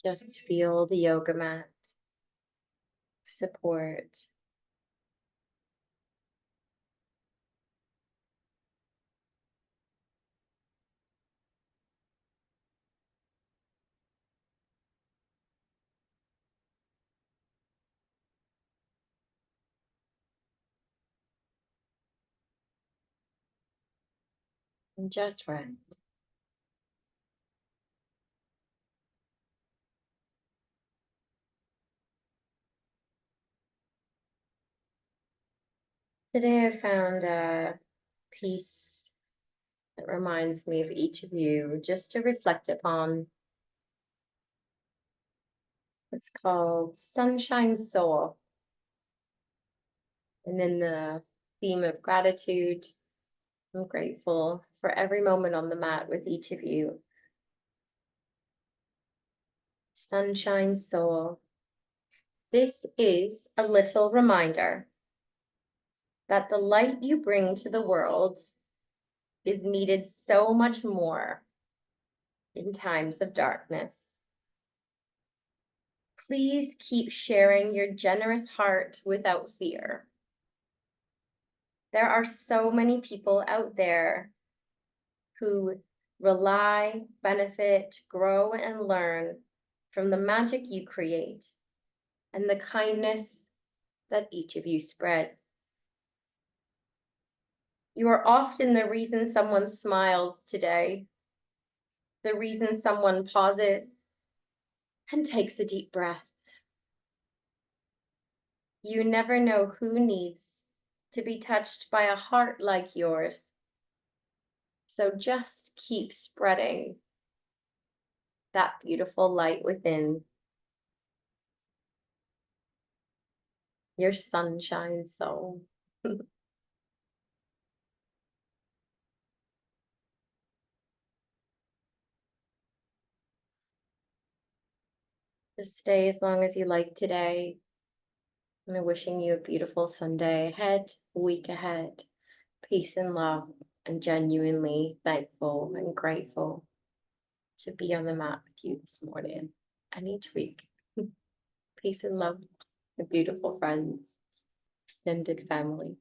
Just feel the yoga mat support. And just rest. Today I found a piece that reminds me of each of you, just to reflect upon. It's called Sunshine Soul. And then the theme of gratitude. I'm grateful for every moment on the mat with each of you. Sunshine Soul. This is a little reminder that the light you bring to the world is needed so much more in times of darkness. Please keep sharing your generous heart without fear. There are so many people out there who Rely, benefit, grow, and learn from the magic you create and the kindness that each of you spreads. You are often the reason someone smiles today, the reason someone pauses and takes a deep breath. You never know who needs to be touched by a heart like yours. So just keep spreading that beautiful light within. Your sunshine soul. Just stay as long as you like today. And I'm wishing you a beautiful Sunday ahead, week ahead, peace and love, and genuinely thankful and grateful to be on the mat with you this morning and each week. Peace and love, the beautiful friends, extended family.